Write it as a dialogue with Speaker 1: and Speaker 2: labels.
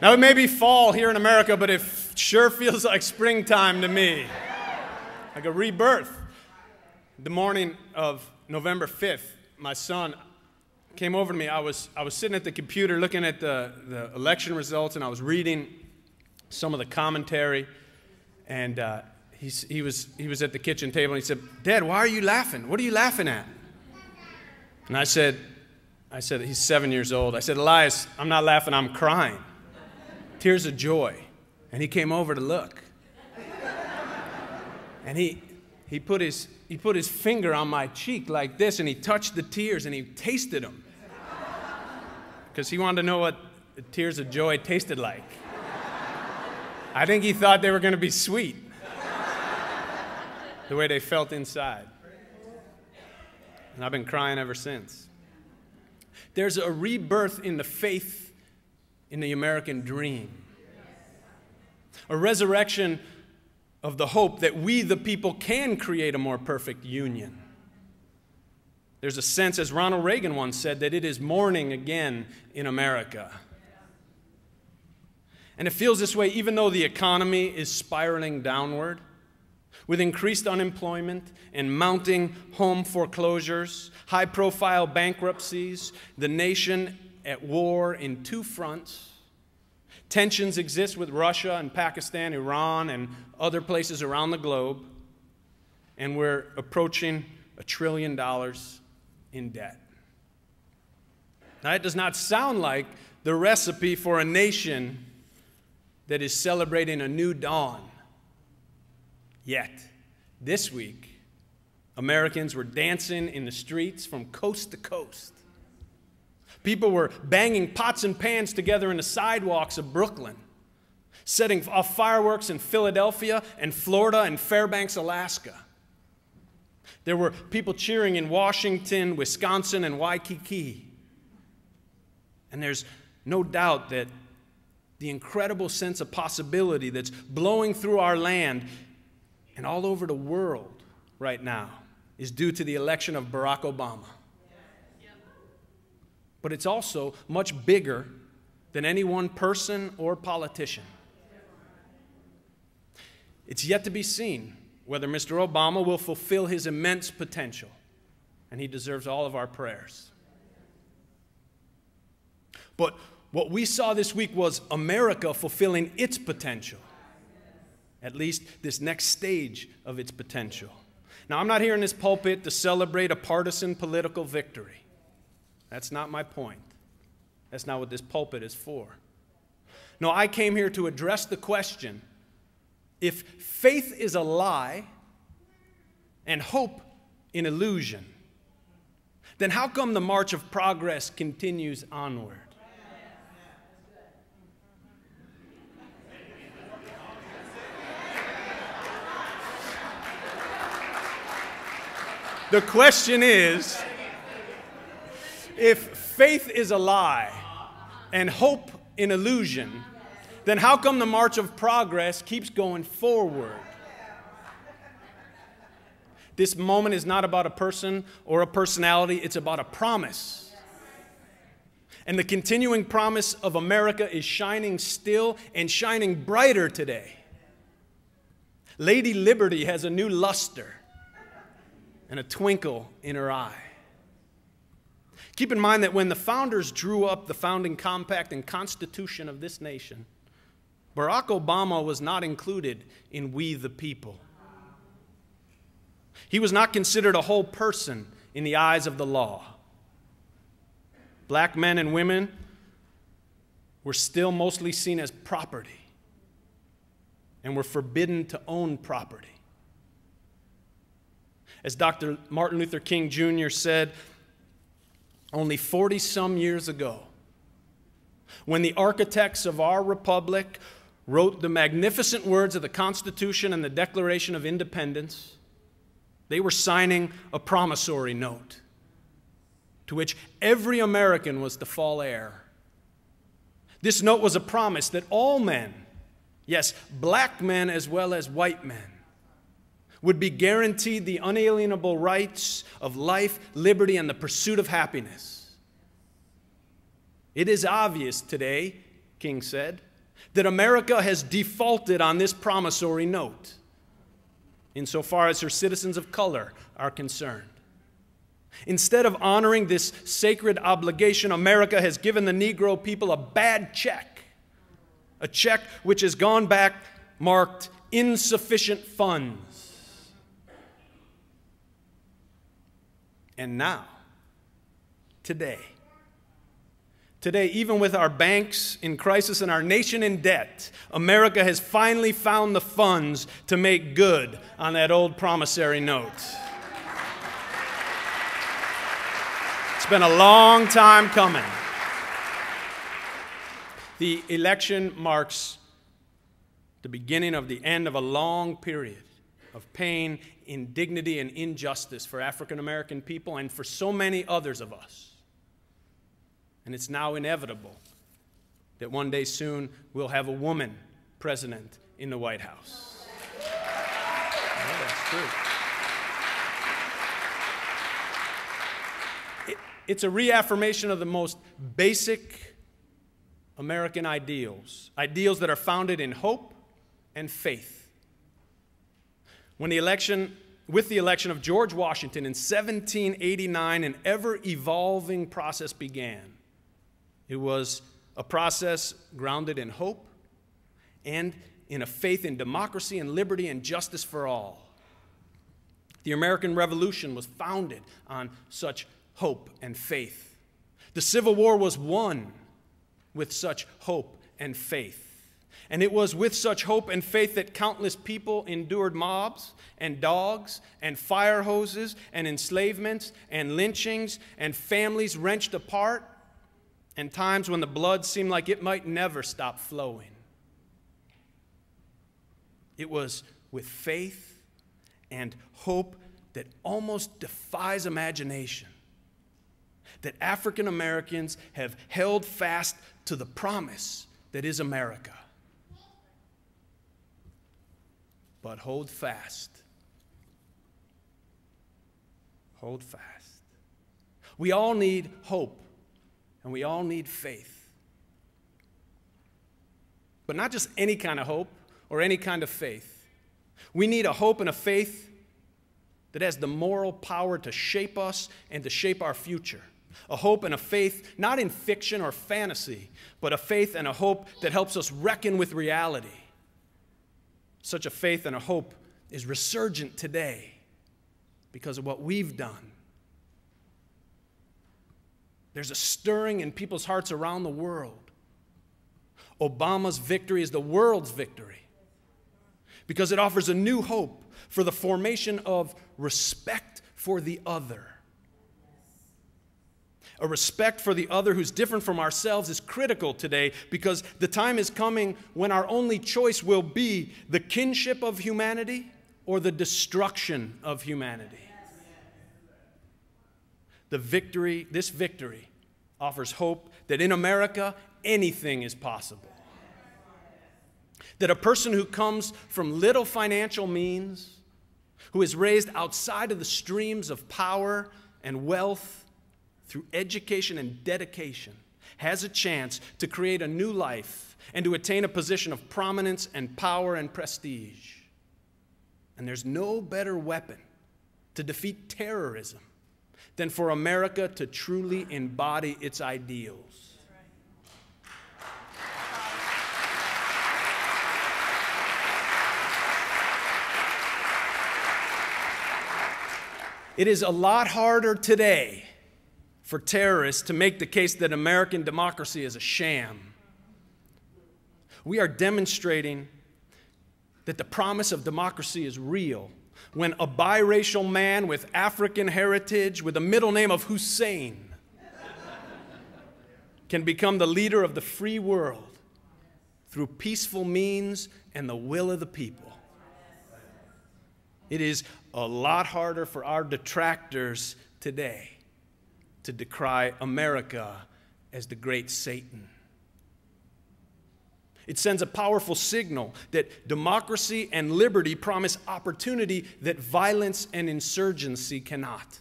Speaker 1: Now, it may be fall here in America, but it sure feels like springtime to me. Like a rebirth. The morning of November 5th, my son came over to me. I was sitting at the computer looking at the election results, and I was reading some of the commentary. And he was at the kitchen table, and he said, "Dad, why are you laughing? What are you laughing at?" And I said, he's 7 years old. I said, "Elias, I'm not laughing, I'm crying. Tears of joy." And he came over to look. And he put his finger on my cheek like this, and he touched the tears, and he tasted them. Because he wanted to know what the tears of joy tasted like. I think he thought they were going to be sweet, the way they felt inside. And I've been crying ever since. There's a rebirth in the faith in the American dream. A resurrection of the hope that we, the people, can create a more perfect union. There's a sense, as Ronald Reagan once said, that it is morning again in America. And it feels this way even though the economy is spiraling downward, with increased unemployment and mounting home foreclosures, high-profile bankruptcies, the nation at war in two fronts. Tensions exist with Russia and Pakistan, Iran, and other places around the globe. And we're approaching $1 trillion in debt. Now, that does not sound like the recipe for a nation that is celebrating a new dawn. Yet, this week, Americans were dancing in the streets from coast to coast. People were banging pots and pans together in the sidewalks of Brooklyn, setting off fireworks in Philadelphia and Florida and Fairbanks, Alaska. There were people cheering in Washington, Wisconsin, and Waikiki. And there's no doubt that the incredible sense of possibility that's blowing through our land and all over the world right now is due to the election of Barack Obama. But it's also much bigger than any one person or politician. It's yet to be seen whether Mr. Obama will fulfill his immense potential, and he deserves all of our prayers. But what we saw this week was America fulfilling its potential, at least this next stage of its potential. Now, I'm not here in this pulpit to celebrate a partisan political victory. That's not my point. That's not what this pulpit is for. No, I came here to address the question, if faith is a lie and hope an illusion, then how come the march of progress continues onward? The question is, if faith is a lie and hope an illusion, then how come the march of progress keeps going forward? This moment is not about a person or a personality, it's about a promise. And the continuing promise of America is shining still and shining brighter today. Lady Liberty has a new luster and a twinkle in her eye. Keep in mind that when the founders drew up the founding compact and constitution of this nation, Barack Obama was not included in We the People. He was not considered a whole person in the eyes of the law. Black men and women were still mostly seen as property and were forbidden to own property. As Dr. Martin Luther King Jr. said, only 40-some years ago, when the architects of our republic wrote the magnificent words of the Constitution and the Declaration of Independence, they were signing a promissory note to which every American was to fall heir. This note was a promise that all men, yes, black men as well as white men, would be guaranteed the unalienable rights of life, liberty, and the pursuit of happiness. It is obvious today, King said, that America has defaulted on this promissory note insofar as her citizens of color are concerned. Instead of honoring this sacred obligation, America has given the Negro people a bad check, a check which has gone back marked insufficient funds. And now, today, even with our banks in crisis and our nation in debt, America has finally found the funds to make good on that old promissory note. It's been a long time coming. The election marks the beginning of the end of a long period of pain, indignity, and injustice for African American people and for so many others of us. And it's now inevitable that one day soon we'll have a woman president in the White House. Yeah, that's true. It's a reaffirmation of the most basic American ideals, ideals that are founded in hope and faith. With the election of George Washington in 1789, an ever-evolving process began. It was a process grounded in hope and in a faith in democracy and liberty and justice for all. The American Revolution was founded on such hope and faith. The Civil War was won with such hope and faith. And it was with such hope and faith that countless people endured mobs and dogs and fire hoses and enslavements and lynchings and families wrenched apart and times when the blood seemed like it might never stop flowing. It was with faith and hope that almost defies imagination that African Americans have held fast to the promise that is America. But hold fast. Hold fast. We all need hope, and we all need faith. But not just any kind of hope or any kind of faith. We need a hope and a faith that has the moral power to shape us and to shape our future. A hope and a faith, not in fiction or fantasy, but a faith and a hope that helps us reckon with reality. Such a faith and a hope is resurgent today because of what we've done. There's a stirring in people's hearts around the world. Obama's victory is the world's victory because it offers a new hope for the formation of respect for the other. A respect for the other who's different from ourselves is critical today because the time is coming when our only choice will be the kinship of humanity or the destruction of humanity. This victory offers hope that in America, anything is possible. That a person who comes from little financial means, who is raised outside of the streams of power and wealth, through education and dedication, has a chance to create a new life and to attain a position of prominence and power and prestige. And there's no better weapon to defeat terrorism than for America to truly embody its ideals. It is a lot harder today for terrorists to make the case that American democracy is a sham. We are demonstrating that the promise of democracy is real when a biracial man with African heritage with the middle name of Hussein can become the leader of the free world through peaceful means and the will of the people. It is a lot harder for our detractors today to decry America as the great Satan. It sends a powerful signal that democracy and liberty promise opportunity that violence and insurgency cannot.